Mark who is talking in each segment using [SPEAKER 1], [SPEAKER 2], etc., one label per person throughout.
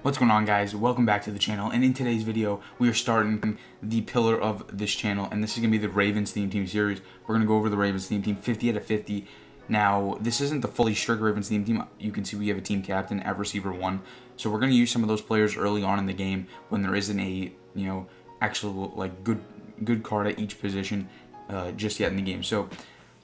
[SPEAKER 1] What's going on, guys? Welcome back to the channel, and in today's video we are starting the pillar of this channel, and this is going to be the Ravens theme team series. We're going to go over the Ravens theme team 50 out of 50. Now, this isn't the fully strict Ravens theme team. You can see we have a team captain at receiver 1, so we're going to use some of those players early on in the game when there isn't a actual good card at each position just yet in the game. So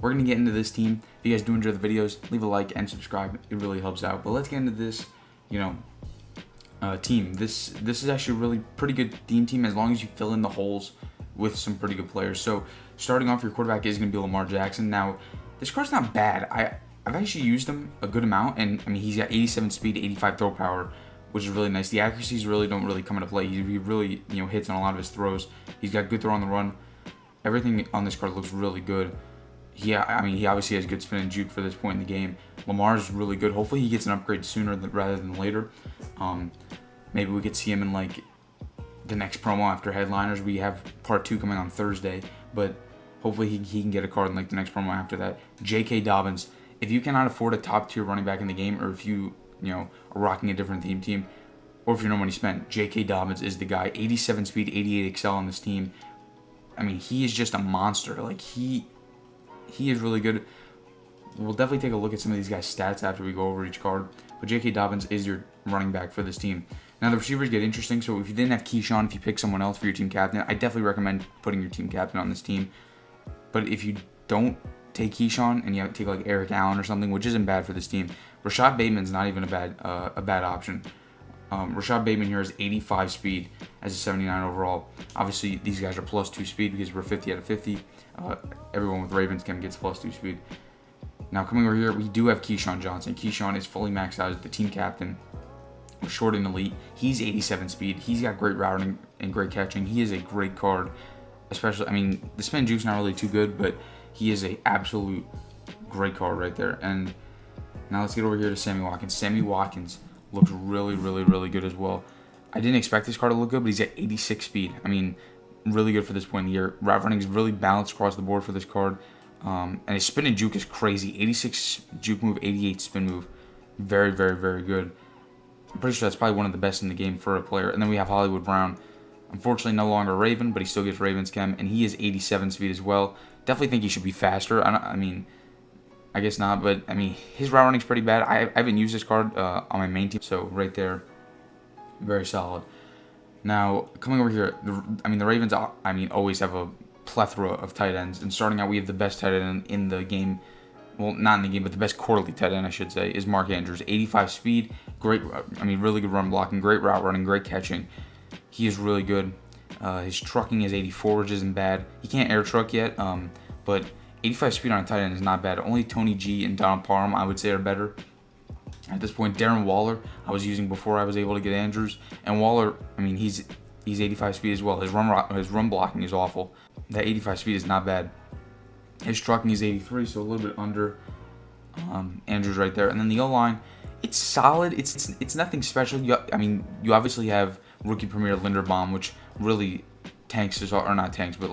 [SPEAKER 1] we're going to get into this team. If you guys do enjoy the videos, leave a like and subscribe. It really helps out. But let's get into this team. This is actually a really pretty good team as long as you fill in the holes with some pretty good players. So starting off, your quarterback is going to be Lamar Jackson. Now, this card's not bad. I've actually used him a good amount, and I mean, he's got 87 speed, 85 throw power, which is really nice. The accuracies don't really come into play. He really hits on a lot of his throws. He's got good throw on the run. Everything on this card looks really good. He obviously has good spin and juke for this point in the game. Lamar's really good. Hopefully he gets an upgrade sooner rather than later. Maybe we could see him in like the next promo after Headliners. We have part 2 coming on Thursday, but hopefully he can get a card in like the next promo after that. J.K. Dobbins. If you cannot afford a top tier running back in the game, or if you are rocking a different team, or if you know money spent, J.K. Dobbins is the guy. 87 speed, 88 excel on this team. I mean, he is just a monster. Like he is really good. We'll definitely take a look at some of these guys' stats after we go over each card. But J.K. Dobbins is your running back for this team. Now, the receivers get interesting. So if you didn't have KEYSHAWN, if you pick someone else for your team captain, I definitely recommend putting your team captain on this team. But if you don't take KEYSHAWN and you take like Eric Allen or something, which isn't bad for this team, Rashad Bateman's not even a bad option. Rashad Bateman here is 85 speed as a 79 overall. Obviously, these guys are +2 speed because we're 50 out of 50. Everyone with Ravens gets +2 speed. Now, coming over here, we do have KEYSHAWN Johnson. KEYSHAWN is fully maxed out as the team captain. We're short and elite. He's 87 speed. He's got great routing and great catching. He is a great card. Especially, I mean, the spin juke's not really too good, but he is an absolute great card right there. And now let's get over here to Sammy Watkins. Sammy Watkins looks really, really, really good as well. I didn't expect this card to look good, but he's at 86 speed. I mean, really good for this point in the year. Route running is really balanced across the board for this card. And his spin and juke is crazy. 86 juke move, 88 spin move. Very, very, very good. I'm pretty sure that's probably one of the best in the game for a player. And then we have Hollywood Brown. Unfortunately, no longer a Raven, but he still gets Ravens chem, and he is 87 speed as well. Definitely think he should be faster. I guess not, but I mean, his route running's pretty bad. I haven't used this card on my main team, so right there, very solid. Now, coming over here, the Ravens, always have a plethora of tight ends, and starting out, we have the best tight end in the game. Well, not in the game, but the best quarterly tight end, I should say, is Mark Andrews. 85 speed, really good run blocking, great route running, great catching. He is really good. His trucking is 84, which isn't bad. He can't air truck yet, but 85 speed on a tight end is not bad. Only Tony G and Donald Parham, I would say, are better. At this point, Darren Waller, I was using before I was able to get Andrews. And Waller, he's 85 speed as well. His run blocking is awful. That 85 speed is not bad. His trucking is 83, so a little bit under Andrews right there. And then the O-line, it's solid. It's nothing special. You obviously have rookie premier Linderbaum, which really tanks his, or not tanks, but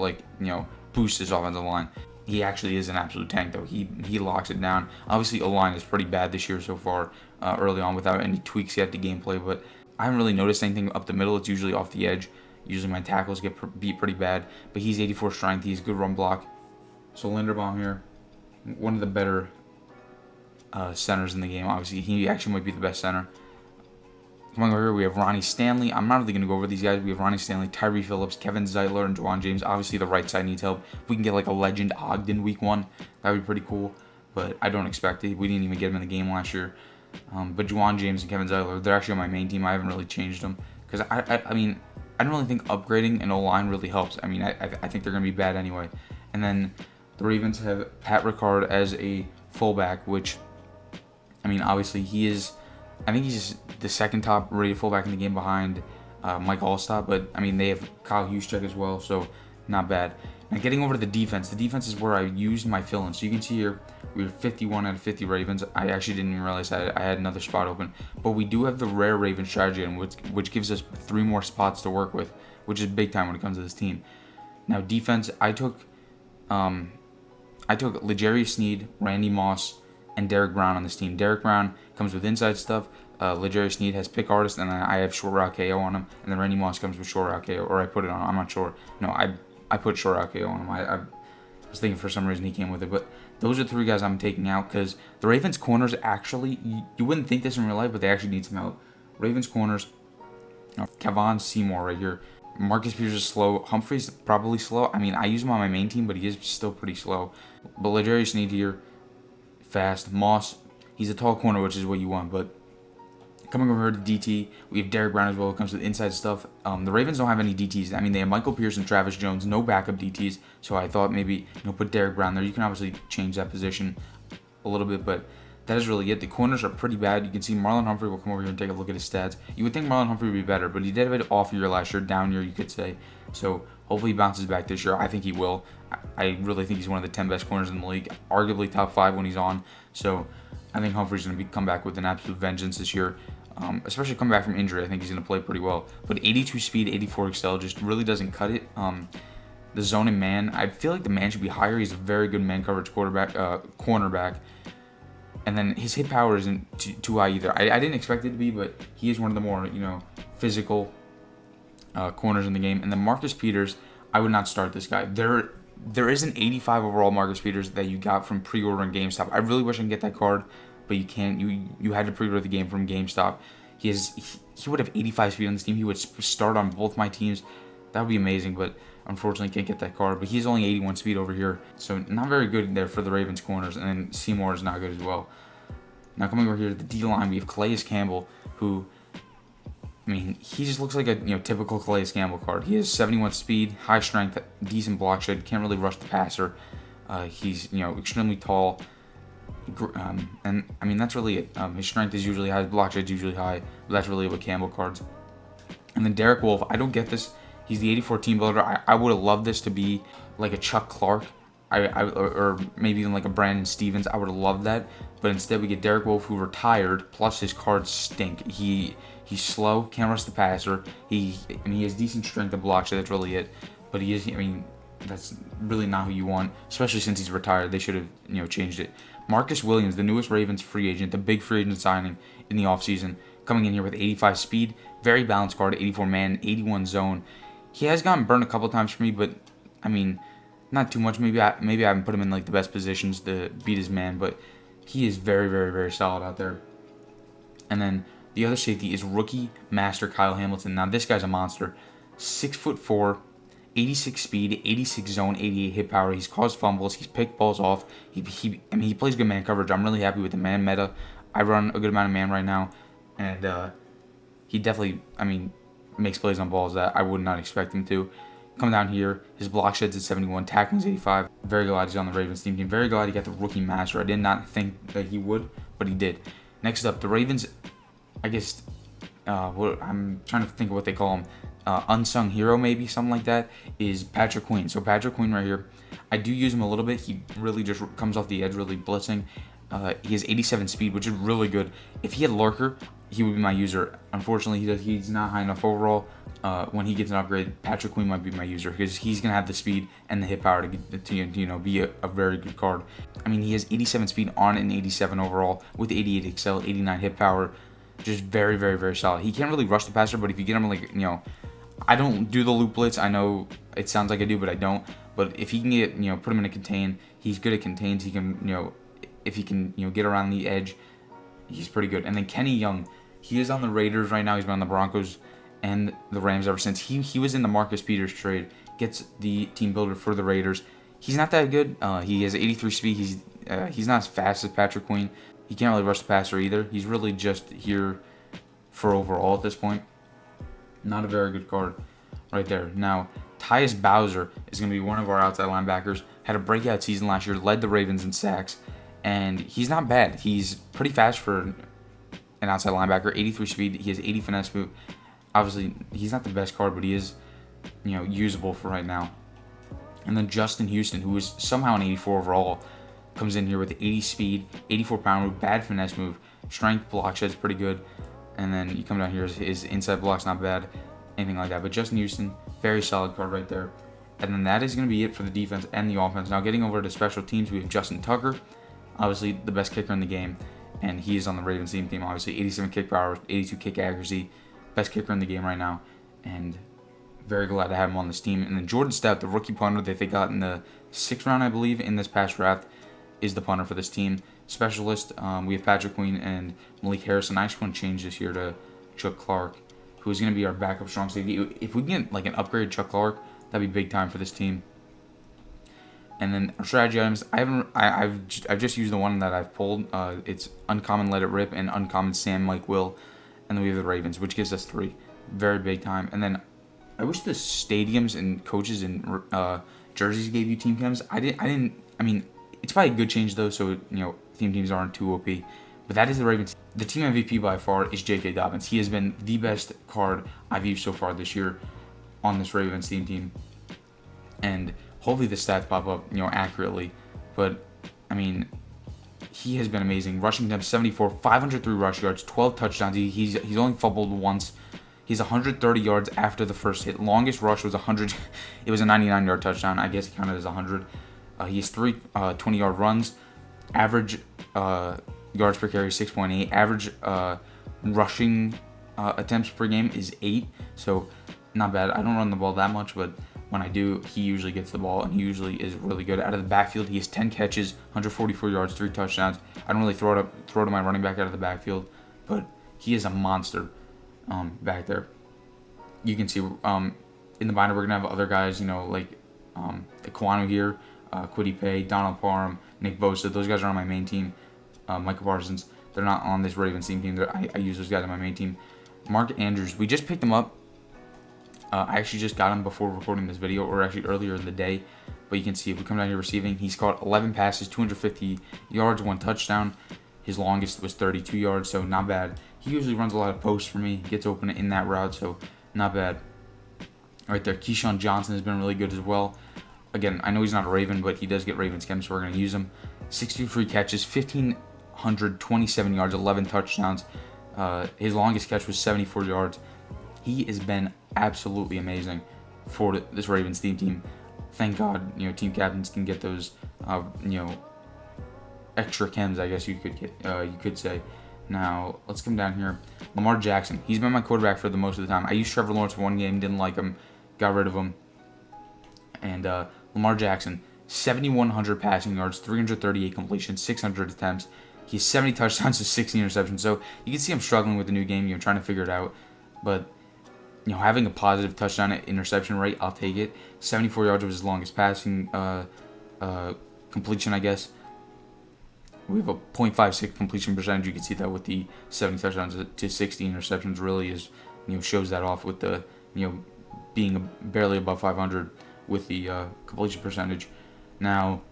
[SPEAKER 1] boosts his offensive line. He actually is an absolute tank, though. He locks it down. Obviously, O-line is pretty bad this year so far, early on, without any tweaks yet to gameplay. But I haven't really noticed anything up the middle. It's usually off the edge. Usually my tackles get beat pretty bad. But he's 84 strength. He's good run block. So Linderbaum here, one of the better centers in the game. Obviously, he actually might be the best center. Coming over here, we have Ronnie Stanley. I'm not really going to go over these guys. We have Ronnie Stanley, Tyree Phillips, Kevin Zeitler, and Juwan James. Obviously, the right side needs help. If we can get like a legend Ogden week 1, that would be pretty cool. But I don't expect it. We didn't even get him in the game last year. But Juwan James and Kevin Zeitler, they're actually on my main team. I haven't really changed them. Because, I don't really think upgrading an O-line really helps. I think they're going to be bad anyway. And then the Ravens have Pat Ricard as a fullback, which, obviously I think he's the second top rated fullback in the game behind Mike Allstott, but they have Kyle Juszczyk as well, so not bad. Now getting over to the defense is where I used my fill-in. So you can see here, we were 51 out of 50 Ravens. I actually didn't even realize I had another spot open, but we do have the rare Raven strategy, which gives us 3 more spots to work with, which is big time when it comes to this team. Now defense, I took L'Jarius Sneed, Randy Moss, and Derek Brown on this team. Derek Brown comes with inside stuff. L'Jarius Sneed has pick artist, and then I have short route KO on him, and then Randy Moss comes with short route KO, or I put it on. I'm not sure. No, I put short route KO on him. I was thinking for some reason he came with it, but those are 3 guys I'm taking out because the Ravens corners actually, you wouldn't think this in real life, but they actually need some help. Ravens corners, Kavon Seymour right here. Marcus Peters is slow. Humphrey's probably slow. I mean, I use him on my main team, but he is still pretty slow. But L'Jarius Sneed here, fast. Moss, he's a tall corner, which is what you want, but coming over to DT, we have Derek Brown as well, who comes with inside stuff. The Ravens don't have any DTs. I mean, they have Michael Pierce and Travis Jones, no backup DTs. So I thought maybe, put Derek Brown there. You can obviously change that position a little bit, but that is really it. The corners are pretty bad. You can see Marlon Humphrey will come over here and take a look at his stats. You would think Marlon Humphrey would be better, but he did have an off year last year, down year, you could say. So hopefully he bounces back this year. I think he will. I really think he's one of the 10 best corners in the league, arguably top 5 when he's on. So I think Humphrey's going to come back with an absolute vengeance this year. Especially coming back from injury, I think he's going to play pretty well. But 82 speed, 84 excel just really doesn't cut it. The zone and man, I feel like the man should be higher. He's a very good man coverage cornerback. And then his hit power isn't too high either. I didn't expect it to be, but he is one of the more, physical corners in the game. And then Marcus Peters, I would not start this guy. There is an 85 overall Marcus Peters that you got from pre-ordering GameStop. I really wish I could get that card, but you can't. You had to pre-order the game from GameStop. He would have 85 speed on this team. He would start on both my teams. That would be amazing, but unfortunately can't get that card. But he's only 81 speed over here, so not very good there for the Ravens corners. And then Seymour is not good as well. Now coming over here to the D-line, we have CALAIS Campbell, who, I mean, he just looks like a typical CALAIS Campbell card. He has 71 speed, high strength, decent block shed, can't really rush the passer. He's extremely tall. And I mean, that's really it. His strength is usually high, his block shed is usually high, but that's really it with Campbell cards. And then Derek Wolfe, I don't get this. He's the 84 team builder. I would have loved this to be like a Chuck Clark, or maybe even like a Brandon Stevens. I would have loved that, but instead we get Derek Wolfe, who retired. Plus his cards stink. He's slow, can't rush the passer. He has decent strength and block shed. That's really it. But he is. I mean, that's really not who you want, especially since he's retired. They should have changed it. Marcus Williams, the newest Ravens free agent, the big free agent signing in the offseason, coming in here with 85 speed, very balanced card, 84 man, 81 zone. He has gotten burned a couple times for me, but I mean, not too much. Maybe I haven't put him in like the best positions to beat his man, but he is very, very, very solid out there. And then the other safety is rookie master Kyle Hamilton. Now this guy's a monster, 6'4", 86 speed, 86 zone, 88 hit power. He's caused fumbles. He's picked balls off. He plays good man coverage. I'm really happy with the man meta. I run a good amount of man right now, and he definitely, makes plays on balls that I would not expect him to. Come down here, his block shed's at 71, tackling's 85. Very glad he's on the Ravens team. Very glad he got the rookie master. I did not think that he would, but he did. Next up, the Ravens, I guess, I'm trying to think of what they call him. Unsung hero, maybe something like that, is Patrick Queen. So Patrick Queen right here, I do use him a little bit. He really just comes off the edge, really blitzing. He has 87 speed, which is really good. If he had Lurker, he would be my user. Unfortunately, he's not high enough overall. When he gets an upgrade, Patrick Queen might be my user because he's gonna have the speed and the hit power to be a very good card. He has 87 speed on and 87 overall with 88 excel, 89 hit power. Just very, very, very solid. He can't really rush the passer, but if you get him I don't do the loop blitz. I know it sounds like I do, but I don't. But if he can get, put him in a contain, he's good at contains. He can, if he can, get around the edge, he's pretty good. And then Kenny Young, he is on the Raiders right now. He's been on the Broncos and the Rams ever since. He was in the Marcus Peters trade, gets the team builder for the Raiders. He's not that good. He has 83 speed. He's not as fast as Patrick Queen. He can't really rush the passer either. He's really just here for overall at this point. Not a very good card right there. Now, TYUS Bowser is going to be one of our outside linebackers. Had a breakout season last year, led the Ravens in sacks, and he's not bad. He's pretty fast for an outside linebacker, 83 speed. He has 80 finesse move. Obviously, he's not the best card, but he is, usable for right now. And then Justin Houston, who is somehow an 84 overall, comes in here with 80 speed, 84 power move, bad finesse move, strength, block shed's pretty good. And then you come down here, his inside block's not bad, anything like that. But Justin Houston, very solid card right there. And then that is going to be it for the defense and the offense. Now getting over to special teams, we have Justin Tucker, obviously the best kicker in the game. and he is on the Ravens team. Obviously, 87 kick power, 82 kick accuracy, best kicker in the game right now, and very glad to have him on this team. And then Jordan Stout, the rookie punter that they got in the 6th round, I believe, in this past draft, is the punter for this team. Specialist, we have Patrick Queen and Malik Harrison. I actually want to change this here to Chuck Clark, who is going to be our backup strong safety. If we can get like an upgraded Chuck Clark, that'd be big time for this team. And then our strategy items, I've just used the one that I've pulled. It's uncommon Let It Rip and uncommon Sam Mike Will, and then we have the Ravens, which gives us 3, very big time. And then I wish the stadiums and coaches and jerseys gave you team chems. I mean, it's probably a good change though, so theme teams aren't too OP. But that is the Ravens. The team MVP by far is J.K. Dobbins. He has been the best card I've used so far this year on this Ravens theme team. And hopefully the stats pop up, accurately. But, I mean, he has been amazing. Rushing attempts, 74, 503 rush yards, 12 touchdowns. He's only fumbled once. He's 130 yards after the first hit. Longest rush was 100. It was a 99-yard touchdown. I guess it counted as 100. He has 3 20-yard runs. Average yards per carry, 6.8. Average rushing attempts per game is 8. So, not bad. I don't run the ball that much, but when I do, he usually gets the ball, and he usually is really good. Out of the backfield, he has 10 catches, 144 yards, 3 touchdowns. I don't really throw to my running back out of the backfield, but he is a monster back there. You can see in the binder, we're going to have other guys, like Iquanu here, Kwity Paye, Donald Parham, Nick Bosa. Those guys are on my main team. Michael Parsons. They're not on this Ravens team. I use those guys on my main team. Mark Andrews, we just picked him up. I actually just got him before recording this video, or actually earlier in the day. But you can see if we come down here receiving, he's caught 11 passes, 250 yards, 1 touchdown. His longest was 32 yards, so not bad. He usually runs a lot of posts for me, gets open in that route, so not bad. Right there, KEYSHAWN Johnson has been really good as well. Again, I know he's not a Raven, but he does get Ravens chem, so we're going to use him. 63 catches, 1,527 yards, 11 touchdowns. His longest catch was 74 yards. He has been absolutely amazing for this Ravens team. Thank God, team captains can get those, extra chems, I guess you could say. Now, let's come down here. Lamar Jackson. He's been my quarterback for the most of the time. I used Trevor Lawrence for one game, didn't like him, got rid of him. And Lamar Jackson, 7,100 passing yards, 338 completions, 600 attempts. He has 70 touchdowns to 16 interceptions. So you can see I'm struggling with the new game, trying to figure it out. But having a positive touchdown interception rate, I'll take it. 74 yards was his longest passing completion, I guess. We have a .56 completion percentage. You can see that with the 70 touchdowns to 60 interceptions. Really is, shows that off with the, being barely above 500 with the completion percentage. Now,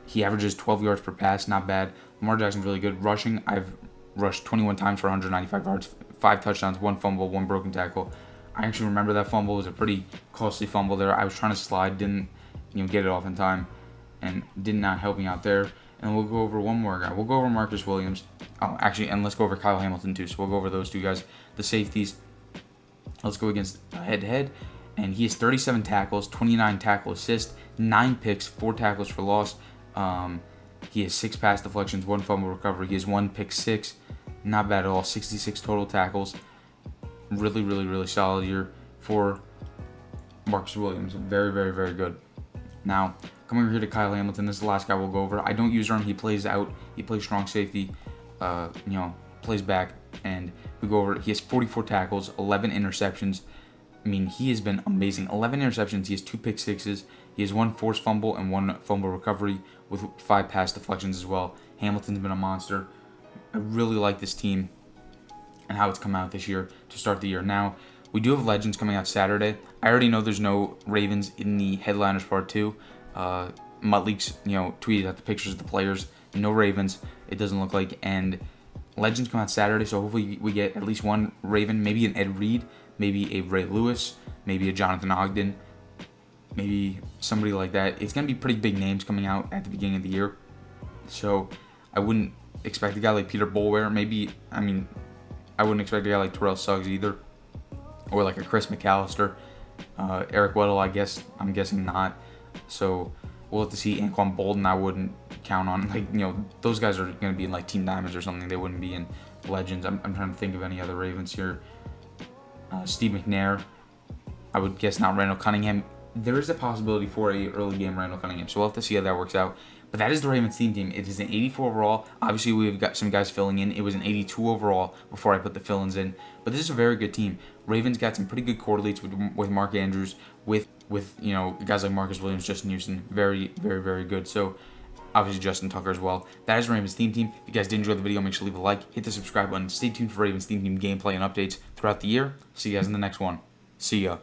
[SPEAKER 1] he averages 12 yards per pass, not bad. Lamar Jackson's really good. Rushing, I've rushed 21 times for 195 yards, 5 touchdowns, 1 fumble, 1 broken tackle. I actually remember that fumble. It was a pretty costly fumble there. I was trying to slide, didn't get it off in time, and did not help me out there. And we'll go over one more guy. We'll go over Marcus Williams. Oh, actually, and let's go over Kyle Hamilton too. So we'll go over those 2 guys. The safeties. Let's go against head-to-head. And he has 37 tackles, 29 tackle assists, 9 picks, 4 tackles for loss. He has 6 pass deflections, 1 fumble recovery. He has 1 pick 6. Not bad at all. 66 total tackles. Really, really, really solid year for Marcus Williams. Very, very, very good. Now, coming over here to Kyle Hamilton, this is the last guy we'll go over. I don't use him. He plays out. He plays strong safety. Plays back. And we go over. He has 44 tackles, 11 interceptions. I mean, he has been amazing. 11 interceptions. He has 2 pick 6s. He has 1 forced fumble and 1 fumble recovery with 5 pass deflections as well. Hamilton's been a monster. I really like this team and how it's come out this year to start the year. Now, we do have Legends coming out Saturday. I already know there's no Ravens in the Headliners Part 2. Mutt Leaks, tweeted out the pictures of the players. No Ravens, it doesn't look like. And Legends come out Saturday, so hopefully we get at least one Raven, maybe an Ed Reed, maybe a Ray Lewis, maybe a Jonathan Ogden, maybe somebody like that. It's going to be pretty big names coming out at the beginning of the year. So I wouldn't expect a guy like Peter Boulware. I wouldn't expect a guy like Terrell Suggs either. Or like a Chris McAllister. Eric Weddle, I'm guessing not. So We'll have to see. Anquan Bolden, I wouldn't count on. Like, you know, those guys are going to be in like Team Diamonds or something. They wouldn't be in Legends. I'm trying to think of any other Ravens here. Steve McNair, I would guess not. Randall Cunningham. There is a possibility for a early game Randall Cunningham, so we'll have to see how that works out. But that is the Ravens team. It is an 84 overall. Obviously, we've got some guys filling in. It was an 82 overall before I put the fill-ins in. But this is a very good team. Ravens got some pretty good correlates with Mark Andrews, with you know, guys like Marcus Williams, Justin Houston. Very, very, very good. So obviously Justin Tucker as well. That is Ravens theme team. If you guys did enjoy the video, make sure to leave a like, hit the subscribe button. Stay tuned for Ravens theme team gameplay and updates throughout the year. See you guys in the next one. See ya.